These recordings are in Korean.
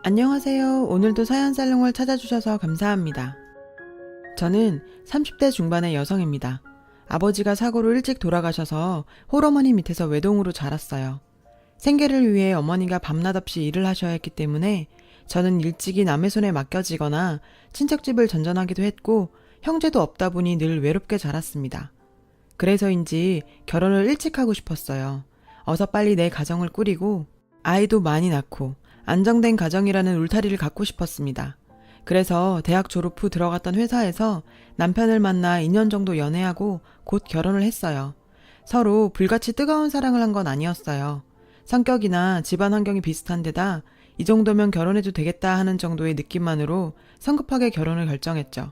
안녕하세요. 오늘도 사연살롱을 찾아주셔서 감사합니다. 저는 30대 중반의 여성입니다. 아버지가 사고로 일찍 돌아가셔서 홀어머니 밑에서 외동으로 자랐어요. 생계를 위해 어머니가 밤낮 없이 일을 하셔야 했기 때문에 저는 일찍이 남의 손에 맡겨지거나 친척집을 전전하기도 했고 형제도 없다 보니 늘 외롭게 자랐습니다. 그래서인지 결혼을 일찍 하고 싶었어요. 어서 빨리 내 가정을 꾸리고 아이도 많이 낳고 안정된 가정이라는 울타리를 갖고 싶었습니다. 그래서 대학 졸업 후 들어갔던 회사에서 남편을 만나 2년 정도 연애하고 곧 결혼을 했어요. 서로 불같이 뜨거운 사랑을 한 건 아니었어요. 성격이나 집안 환경이 비슷한 데다 이 정도면 결혼해도 되겠다 하는 정도의 느낌만으로 성급하게 결혼을 결정했죠.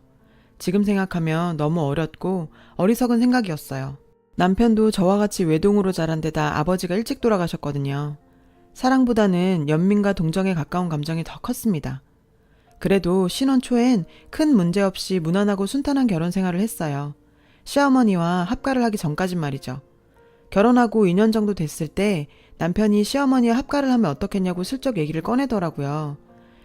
지금 생각하면 너무 어렸고 어리석은 생각이었어요. 남편도 저와 같이 외동으로 자란 데다 아버지가 일찍 돌아가셨거든요. 사랑보다는 연민과 동정에 가까운 감정이 더 컸습니다. 그래도 신혼 초엔 큰 문제 없이 무난하고 순탄한 결혼 생활을 했어요. 시어머니와 합가를 하기 전까진 말이죠. 결혼하고 2년 정도 됐을 때 남편이 시어머니와 합가를 하면 어떻겠냐고 슬쩍 얘기를 꺼내더라고요.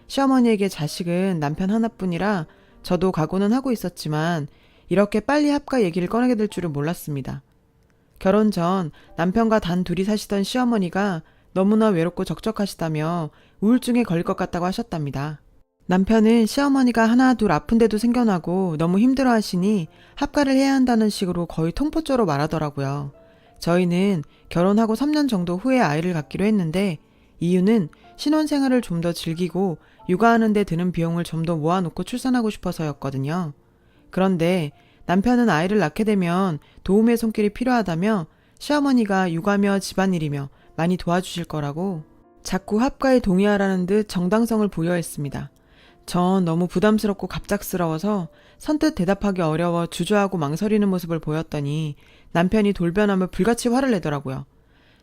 시어머니에게 자식은 남편 하나뿐이라 저도 각오는 하고 있었지만 이렇게 빨리 합가 얘기를 꺼내게 될 줄은 몰랐습니다. 결혼 전 남편과 단 둘이 사시던 시어머니가 너무나 외롭고 적적하시다며 우울증에 걸릴 것 같다고 하셨답니다. 남편은 시어머니가 하나 둘 아픈데도 생겨나고 너무 힘들어 하시니 합가를 해야 한다는 식으로 거의 통포조로 말하더라고요. 저희는 결혼하고 3년 정도 후에 아이를 갖기로 했는데 이유는 신혼생활을 좀 더 즐기고 육아하는 데 드는 비용을 좀 더 모아놓고 출산하고 싶어서였거든요. 그런데 남편은 아이를 낳게 되면 도움의 손길이 필요하다며 시어머니가 육아며 집안일이며 많이 도와주실 거라고 자꾸 합가에 동의하라는 듯 정당성을 부여했습니다. 전 너무 부담스럽고 갑작스러워서 선뜻 대답하기 어려워 주저하고 망설이는 모습을 보였더니 남편이 돌변하며 불같이 화를 내더라고요.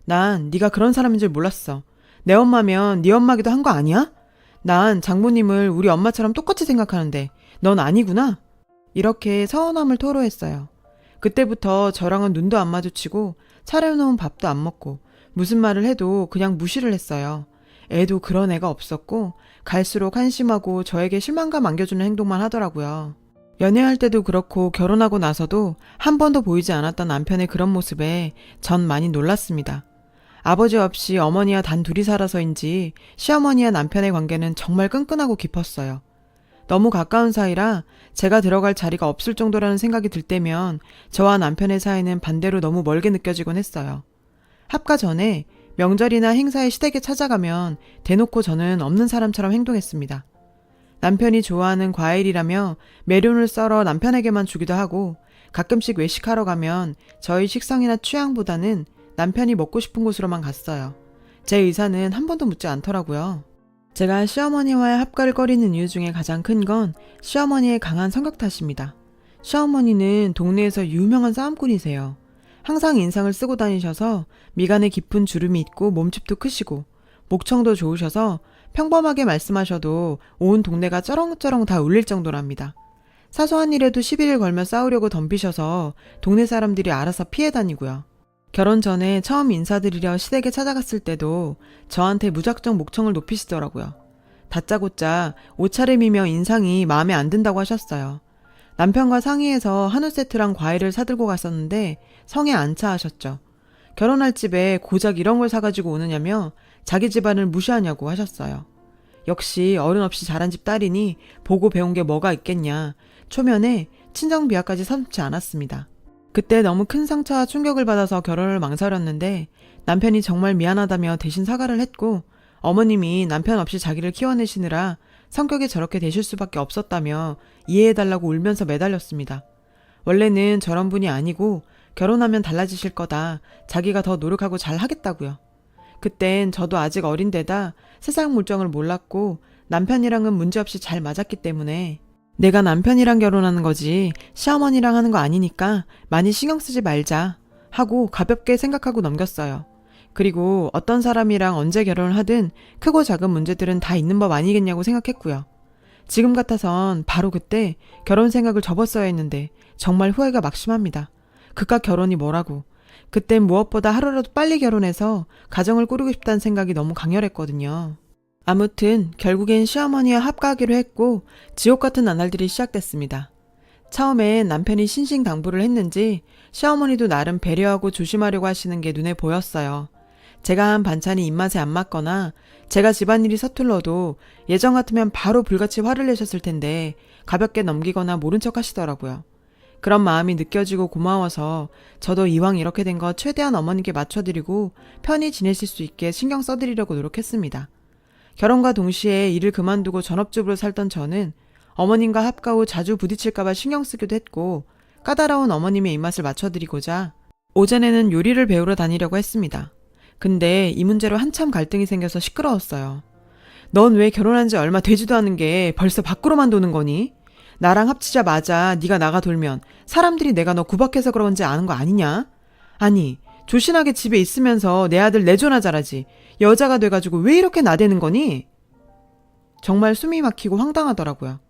난 네가 그런 사람인 줄 몰랐어. 내 엄마면 네 엄마기도 한 거 아니야? 난 장모님을 우리 엄마처럼 똑같이 생각하는데 넌 아니구나? 이렇게 서운함을 토로했어요. 그때부터 저랑은 눈도 안 마주치고 차려놓은 밥도 안 먹고 무슨 말을 해도 그냥 무시를 했어요. 애도 그런 애가 없었고 갈수록 한심하고 저에게 실망감 안겨주는 행동만 하더라고요. 연애할 때도 그렇고 결혼하고 나서도 한 번도 보이지 않았던 남편의 그런 모습에 전 많이 놀랐습니다. 아버지 없이 어머니와 단 둘이 살아서인지 시어머니와 남편의 관계는 정말 끈끈하고 깊었어요. 너무 가까운 사이라 제가 들어갈 자리가 없을 정도라는 생각이 들 때면 저와 남편의 사이는 반대로 너무 멀게 느껴지곤 했어요. 합가 전에 명절이나 행사에 시댁에 찾아가면 대놓고 저는 없는 사람처럼 행동했습니다. 남편이 좋아하는 과일이라며 메론을 썰어 남편에게만 주기도 하고 가끔씩 외식하러 가면 저희 식성이나 취향보다는 남편이 먹고 싶은 곳으로만 갔어요. 제 의사는 한 번도 묻지 않더라고요. 제가 시어머니와의 합가를 꺼리는 이유 중에 가장 큰 건 시어머니의 강한 성격 탓입니다. 시어머니는 동네에서 유명한 싸움꾼이세요. 항상 인상을 쓰고 다니셔서 미간에 깊은 주름이 있고 몸집도 크시고 목청도 좋으셔서 평범하게 말씀하셔도 온 동네가 쩌렁쩌렁 다 울릴 정도랍니다. 사소한 일에도 시비를 걸며 싸우려고 덤비셔서 동네 사람들이 알아서 피해 다니고요. 결혼 전에 처음 인사드리려 시댁에 찾아갔을 때도 저한테 무작정 목청을 높이시더라고요. 다짜고짜 옷차림이며 인상이 마음에 안 든다고 하셨어요. 남편과 상의해서 한우 세트랑 과일을 사들고 갔었는데 성에 안 차 하셨죠. 결혼할 집에 고작 이런 걸 사가지고 오느냐며 자기 집안을 무시하냐고 하셨어요. 역시 어른 없이 자란 집 딸이니 보고 배운 게 뭐가 있겠냐. 초면에 친정 비하까지 서슴지 않았습니다. 그때 너무 큰 상처와 충격을 받아서 결혼을 망설였는데 남편이 정말 미안하다며 대신 사과를 했고 어머님이 남편 없이 자기를 키워내시느라 성격이 저렇게 되실 수밖에 없었다며 이해해달라고 울면서 매달렸습니다. 원래는 저런 분이 아니고 결혼하면 달라지실 거다. 자기가 더 노력하고 잘 하겠다고요. 그땐 저도 아직 어린 데다 세상 물정을 몰랐고 남편이랑은 문제없이 잘 맞았기 때문에 내가 남편이랑 결혼하는 거지 시어머니랑 하는 거 아니니까 많이 신경 쓰지 말자 하고 가볍게 생각하고 넘겼어요. 그리고 어떤 사람이랑 언제 결혼을 하든 크고 작은 문제들은 다 있는 법 아니겠냐고 생각했고요. 지금 같아선 바로 그때 결혼 생각을 접었어야 했는데 정말 후회가 막심합니다. 그깟 결혼이 뭐라고. 그땐 무엇보다 하루라도 빨리 결혼해서 가정을 꾸리고 싶다는 생각이 너무 강렬했거든요. 아무튼 결국엔 시어머니와 합가하기로 했고 지옥 같은 나날들이 시작됐습니다. 처음엔 남편이 신신당부를 했는지 시어머니도 나름 배려하고 조심하려고 하시는 게 눈에 보였어요. 제가 한 반찬이 입맛에 안 맞거나 제가 집안일이 서툴러도 예전 같으면 바로 불같이 화를 내셨을 텐데 가볍게 넘기거나 모른 척 하시더라고요. 그런 마음이 느껴지고 고마워서 저도 이왕 이렇게 된 거 최대한 어머니께 맞춰드리고 편히 지내실 수 있게 신경 써드리려고 노력했습니다. 결혼과 동시에 일을 그만두고 전업주부로 살던 저는 어머님과 합가 후 자주 부딪힐까봐 신경 쓰기도 했고 까다로운 어머님의 입맛을 맞춰드리고자 오전에는 요리를 배우러 다니려고 했습니다. 근데 이 문제로 한참 갈등이 생겨서 시끄러웠어요. 넌 왜 결혼한 지 얼마 되지도 않은 게 벌써 밖으로만 도는 거니? 나랑 합치자마자 네가 나가 돌면 사람들이 내가 너 구박해서 그런지 아는 거 아니냐? 아니 조신하게 집에 있으면서 내 아들 내조나 잘하지 여자가 돼가지고 왜 이렇게 나대는 거니? 정말 숨이 막히고 황당하더라고요.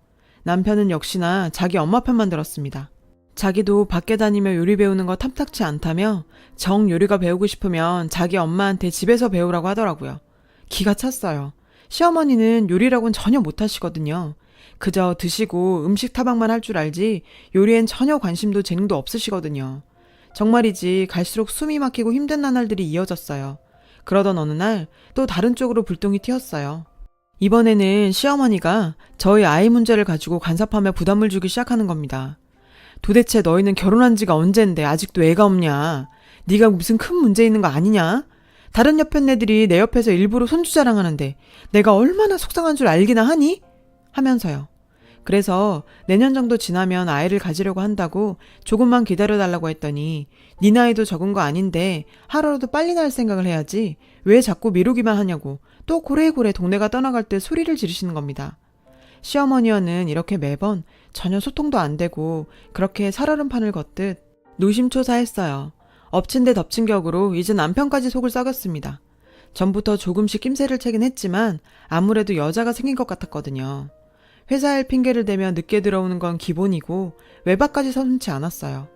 남편은 역시나 자기 엄마 편만 들었습니다. 자기도 밖에 다니며 요리 배우는 거 탐탁치 않다며 정 요리가 배우고 싶으면 자기 엄마한테 집에서 배우라고 하더라고요. 기가 찼어요. 시어머니는 요리라고는 전혀 못하시거든요. 그저 드시고 음식 타박만 할 줄 알지 요리엔 전혀 관심도 재능도 없으시거든요. 정말이지 갈수록 숨이 막히고 힘든 나날들이 이어졌어요. 그러던 어느 날 또 다른 쪽으로 불똥이 튀었어요. 이번에는 시어머니가 저희 아이 문제를 가지고 간섭하며 부담을 주기 시작하는 겁니다. 도대체 너희는 결혼한 지가 언젠데 아직도 애가 없냐? 네가 무슨 큰 문제 있는 거 아니냐? 다른 옆에 애들이 내 옆에서 일부러 손주 자랑하는데 내가 얼마나 속상한 줄 알기나 하니? 하면서요. 그래서 내년 정도 지나면 아이를 가지려고 한다고 조금만 기다려달라고 했더니 네 나이도 적은 거 아닌데 하루라도 빨리 날 생각을 해야지 왜 자꾸 미루기만 하냐고 또 고래고래 동네가 떠나갈 때 소리를 지르시는 겁니다. 시어머니와는 이렇게 매번 전혀 소통도 안 되고 그렇게 살얼음판을 걷듯 노심초사했어요. 엎친 데 덮친 격으로 이제 남편까지 속을 썩였습니다. 전부터 조금씩 낌새를 채긴 했지만 아무래도 여자가 생긴 것 같았거든요. 회사 일 핑계를 대며 늦게 들어오는 건 기본이고 외박까지 서슴지 않았어요.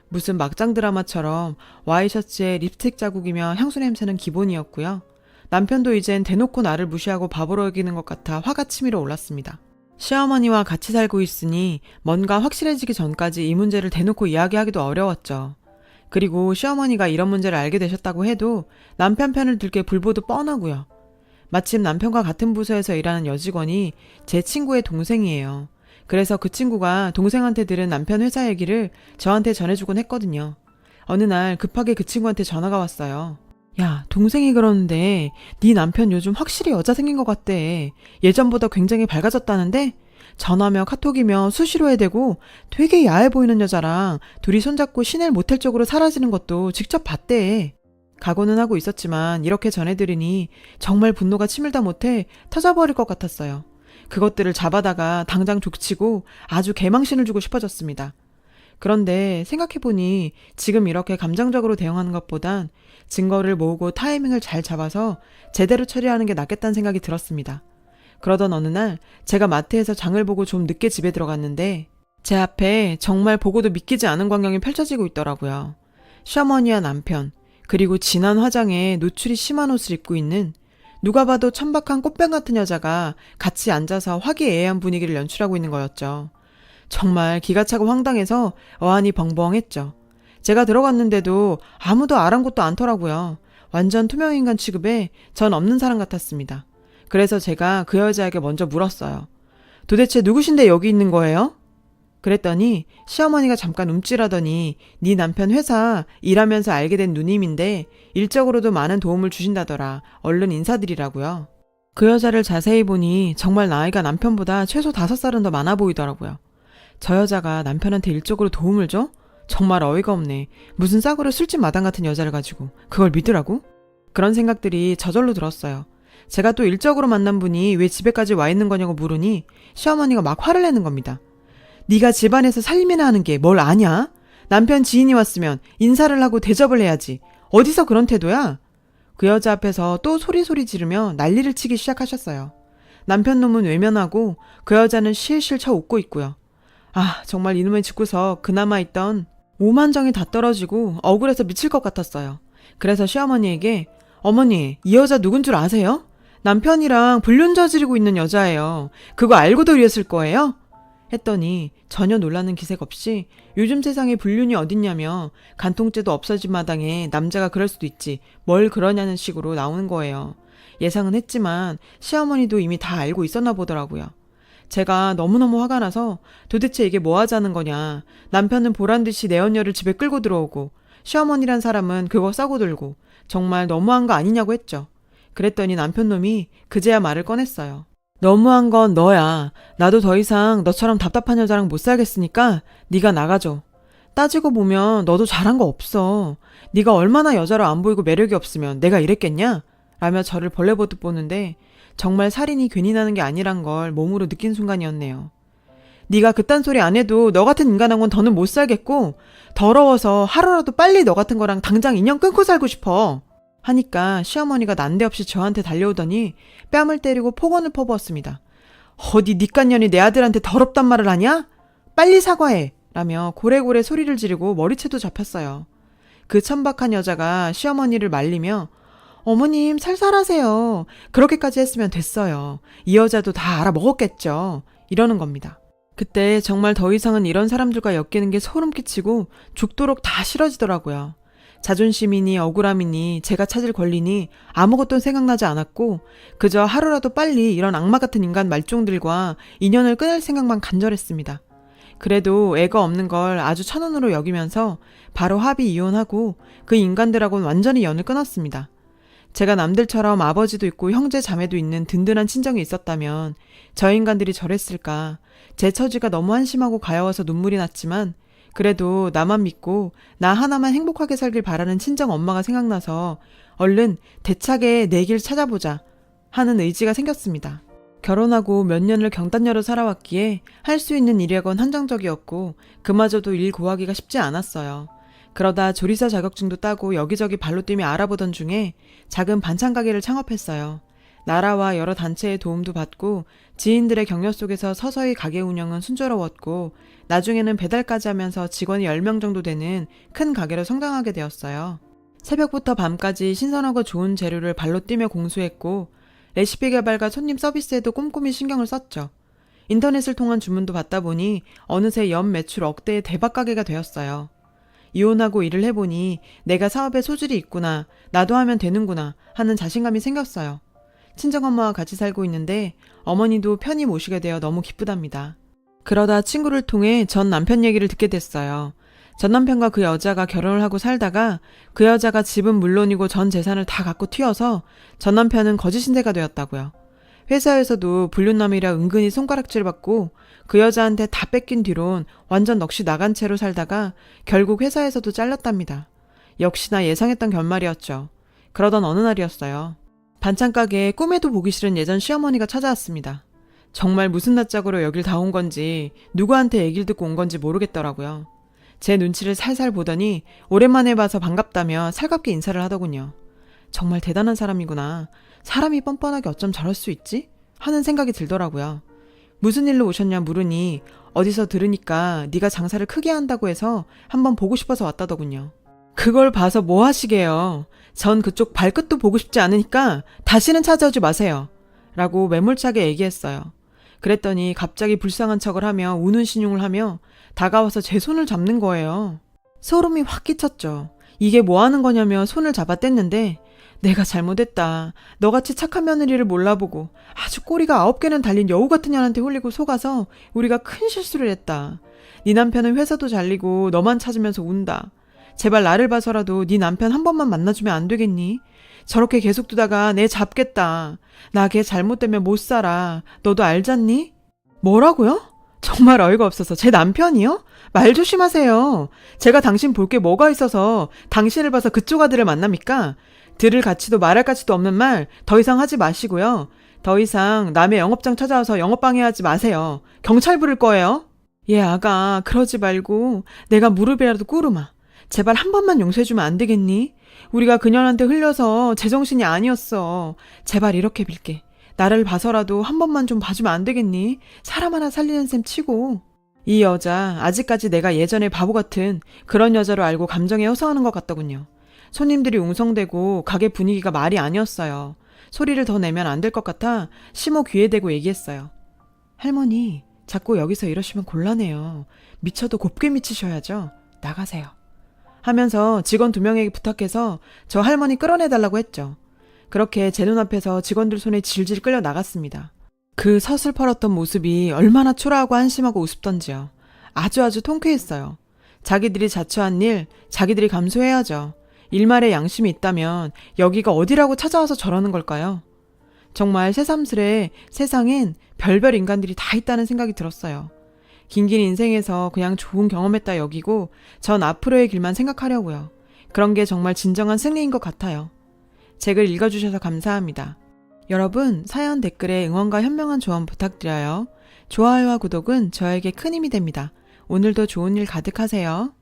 무슨 막장 드라마처럼 와이셔츠에 립스틱 자국이며 향수 냄새는 기본이었고요. 남편도 이젠 대놓고 나를 무시하고 바보로 여기는 것 같아 화가 치밀어 올랐습니다. 시어머니와 같이 살고 있으니 뭔가 확실해지기 전까지 이 문제를 대놓고 이야기하기도 어려웠죠. 그리고 시어머니가 이런 문제를 알게 되셨다고 해도 남편 편을 들 게 불보듯 뻔하고요. 마침 남편과 같은 부서에서 일하는 여직원이 제 친구의 동생이에요. 그래서 그 친구가 동생한테 들은 남편 회사 얘기를 저한테 전해주곤 했거든요. 어느 날 급하게 그 친구한테 전화가 왔어요. 야, 동생이 그러는데 네 남편 요즘 확실히 여자 생긴 것 같대. 예전보다 굉장히 밝아졌다는데? 전화며 카톡이며 수시로 해대고 되게 야해 보이는 여자랑 둘이 손잡고 시내를 모텔 쪽으로 사라지는 것도 직접 봤대. 각오는 하고 있었지만 이렇게 전해드리니 정말 분노가 치밀다 못해 터져버릴 것 같았어요. 그것들을 잡아다가 당장 족치고 아주 개망신을 주고 싶어졌습니다. 그런데 생각해보니 지금 이렇게 감정적으로 대응하는 것보단 증거를 모으고 타이밍을 잘 잡아서 제대로 처리하는 게 낫겠다는 생각이 들었습니다. 그러던 어느 날 제가 마트에서 장을 보고 좀 늦게 집에 들어갔는데 제 앞에 정말 보고도 믿기지 않은 광경이 펼쳐지고 있더라고요. 시어머니와 남편, 그리고 진한 화장에 노출이 심한 옷을 입고 있는 누가 봐도 천박한 꽃뱀 같은 여자가 같이 앉아서 화기애애한 분위기를 연출하고 있는 거였죠. 정말 기가 차고 황당해서 어안이 벙벙했죠. 제가 들어갔는데도 아무도 아랑곳도 않더라고요. 완전 투명인간 취급에 전 없는 사람 같았습니다. 그래서 제가 그 여자에게 먼저 물었어요. 도대체 누구신데 여기 있는 거예요? 그랬더니 시어머니가 잠깐 움찔하더니 네 남편 회사 일하면서 알게 된 누님인데 일적으로도 많은 도움을 주신다더라. 얼른 인사드리라고요. 그 여자를 자세히 보니 정말 나이가 남편보다 최소 5살은 더 많아 보이더라고요. 저 여자가 남편한테 일적으로 도움을 줘? 정말 어이가 없네. 무슨 싸구려 술집 마당 같은 여자를 가지고 그걸 믿으라고? 그런 생각들이 저절로 들었어요. 제가 또 일적으로 만난 분이 왜 집에까지 와 있는 거냐고 물으니 시어머니가 막 화를 내는 겁니다. 네가 집안에서 살림이나 하는 게 뭘 아냐? 남편 지인이 왔으면 인사를 하고 대접을 해야지. 어디서 그런 태도야? 그 여자 앞에서 또 소리소리 지르며 난리를 치기 시작하셨어요. 남편 놈은 외면하고 그 여자는 실실 쳐 웃고 있고요. 아, 정말 이놈의 짓고서 그나마 있던 오만정이 다 떨어지고 억울해서 미칠 것 같았어요. 그래서 시어머니에게 어머니, 이 여자 누군 줄 아세요? 남편이랑 불륜 저지르고 있는 여자예요. 그거 알고도 이랬을 거예요? 했더니 전혀 놀라는 기색 없이 요즘 세상에 불륜이 어딨냐며 간통죄도 없어진 마당에 남자가 그럴 수도 있지 뭘 그러냐는 식으로 나오는 거예요. 예상은 했지만 시어머니도 이미 다 알고 있었나 보더라고요. 제가 너무너무 화가 나서 도대체 이게 뭐 하자는 거냐. 남편은 보란듯이 내 언녀를 집에 끌고 들어오고 시어머니란 사람은 그거 싸고 들고 정말 너무한 거 아니냐고 했죠. 그랬더니 남편놈이 그제야 말을 꺼냈어요. 너무한 건 너야. 나도 더 이상 너처럼 답답한 여자랑 못 살겠으니까 네가 나가줘. 따지고 보면 너도 잘한 거 없어. 네가 얼마나 여자로 안 보이고 매력이 없으면 내가 이랬겠냐? 라며 저를 벌레보듯 보는데 정말 살인이 괜히 나는 게 아니란 걸 몸으로 느낀 순간이었네요. 네가 그딴 소리 안 해도 너 같은 인간하고는 더는 못 살겠고 더러워서 하루라도 빨리 너 같은 거랑 당장 인연 끊고 살고 싶어. 하니까 시어머니가 난데없이 저한테 달려오더니 뺨을 때리고 폭언을 퍼부었습니다. 어디 니깟 년이 내 아들한테 더럽단 말을 하냐? 빨리 사과해! 라며 고래고래 소리를 지르고 머리채도 잡혔어요. 그 천박한 여자가 시어머니를 말리며 어머님 살살하세요. 그렇게까지 했으면 됐어요. 이 여자도 다 알아먹었겠죠. 이러는 겁니다. 그때 정말 더 이상은 이런 사람들과 엮이는 게 소름 끼치고 죽도록 다 싫어지더라고요. 자존심이니 억울함이니 제가 찾을 권리니 아무것도 생각나지 않았고 그저 하루라도 빨리 이런 악마 같은 인간 말종들과 인연을 끊을 생각만 간절했습니다. 그래도 애가 없는 걸 아주 천운으로 여기면서 바로 합의 이혼하고 그 인간들하고는 완전히 연을 끊었습니다. 제가 남들처럼 아버지도 있고 형제 자매도 있는 든든한 친정이 있었다면 저 인간들이 저랬을까. 제 처지가 너무 한심하고 가여워서 눈물이 났지만 그래도 나만 믿고 나 하나만 행복하게 살길 바라는 친정 엄마가 생각나서 얼른 대차게 내 길 찾아보자 하는 의지가 생겼습니다. 결혼하고 몇 년을 경단녀로 살아왔기에 할 수 있는 일이건 한정적이었고 그마저도 일 구하기가 쉽지 않았어요. 그러다 조리사 자격증도 따고 여기저기 발로 뛰며 알아보던 중에 작은 반찬 가게를 창업했어요. 나라와 여러 단체의 도움도 받고 지인들의 격려 속에서 서서히 가게 운영은 순조로웠고 나중에는 배달까지 하면서 직원이 10명 정도 되는 큰 가게로 성장하게 되었어요. 새벽부터 밤까지 신선하고 좋은 재료를 발로 뛰며 공수했고 레시피 개발과 손님 서비스에도 꼼꼼히 신경을 썼죠. 인터넷을 통한 주문도 받다 보니 어느새 연 매출 억대의 대박 가게가 되었어요. 이혼하고 일을 해보니 내가 사업에 소질이 있구나, 나도 하면 되는구나 하는 자신감이 생겼어요. 친정엄마와 같이 살고 있는데 어머니도 편히 모시게 되어 너무 기쁘답니다. 그러다 친구를 통해 전 남편 얘기를 듣게 됐어요. 전 남편과 그 여자가 결혼을 하고 살다가 그 여자가 집은 물론이고 전 재산을 다 갖고 튀어서 전 남편은 거짓 신세가 되었다고요. 회사에서도 불륜남이라 은근히 손가락질 받고 그 여자한테 다 뺏긴 뒤론 완전 넋이 나간 채로 살다가 결국 회사에서도 잘렸답니다. 역시나 예상했던 결말이었죠. 그러던 어느 날이었어요. 반찬 가게에 꿈에도 보기 싫은 예전 시어머니가 찾아왔습니다. 정말 무슨 낯짝으로 여길 다 온 건지 누구한테 얘기를 듣고 온 건지 모르겠더라고요. 제 눈치를 살살 보더니 오랜만에 봐서 반갑다며 살갑게 인사를 하더군요. 정말 대단한 사람이구나. 사람이 뻔뻔하게 어쩜 저럴 수 있지? 하는 생각이 들더라고요. 무슨 일로 오셨냐 물으니 어디서 들으니까 네가 장사를 크게 한다고 해서 한번 보고 싶어서 왔다더군요. 그걸 봐서 뭐 하시게요. 전 그쪽 발끝도 보고 싶지 않으니까 다시는 찾아오지 마세요. 라고 매몰차게 얘기했어요. 그랬더니 갑자기 불쌍한 척을 하며 우는 신용을 하며 다가와서 제 손을 잡는 거예요. 소름이 확 끼쳤죠. 이게 뭐 하는 거냐며 손을 잡아 뗐는데 내가 잘못했다. 너같이 착한 며느리를 몰라보고 아주 꼬리가 9개는 달린 여우 같은 년한테 홀리고 속아서 우리가 큰 실수를 했다. 네 남편은 회사도 잘리고 너만 찾으면서 운다. 제발 나를 봐서라도 네 남편 한 번만 만나주면 안 되겠니? 저렇게 계속 두다가 내 잡겠다. 나 걔 잘못되면 못 살아. 너도 알잖니? 뭐라고요? 정말 어이가 없어서 제 남편이요? 말 조심하세요. 제가 당신 볼 게 뭐가 있어서 당신을 봐서 그쪽 아들을 만납니까? 들을 가치도 말할 가치도 없는 말 더 이상 하지 마시고요. 더 이상 남의 영업장 찾아와서 영업방해하지 마세요. 경찰 부를 거예요. 예, 아가 그러지 말고 내가 무릎이라도 꿇으마. 제발 한 번만 용서해주면 안 되겠니? 우리가 그녀한테 흘려서 제정신이 아니었어. 제발 이렇게 빌게. 나를 봐서라도 한 번만 좀 봐주면 안 되겠니? 사람 하나 살리는 셈 치고. 이 여자 아직까지 내가 예전에 바보 같은 그런 여자로 알고 감정에 호소하는 것 같더군요. 손님들이 웅성대고 가게 분위기가 말이 아니었어요. 소리를 더 내면 안 될 것 같아 시모 귀에 대고 얘기했어요. 할머니, 자꾸 여기서 이러시면 곤란해요. 미쳐도 곱게 미치셔야죠. 나가세요. 하면서 직원 2명에게 부탁해서 저 할머니 끌어내달라고 했죠. 그렇게 제 눈앞에서 직원들 손에 질질 끌려 나갔습니다. 그 서슬퍼렇던 모습이 얼마나 초라하고 한심하고 우습던지요. 아주 통쾌했어요. 자기들이 자초한 일, 자기들이 감수해야죠. 일말의 양심이 있다면 여기가 어디라고 찾아와서 저러는 걸까요? 정말 새삼스레 세상엔 별별 인간들이 다 있다는 생각이 들었어요. 긴긴 인생에서 그냥 좋은 경험했다 여기고 전 앞으로의 길만 생각하려고요. 그런 게 정말 진정한 승리인 것 같아요. 제 글 읽어주셔서 감사합니다. 여러분, 사연 댓글에 응원과 현명한 조언 부탁드려요. 좋아요와 구독은 저에게 큰 힘이 됩니다. 오늘도 좋은 일 가득하세요.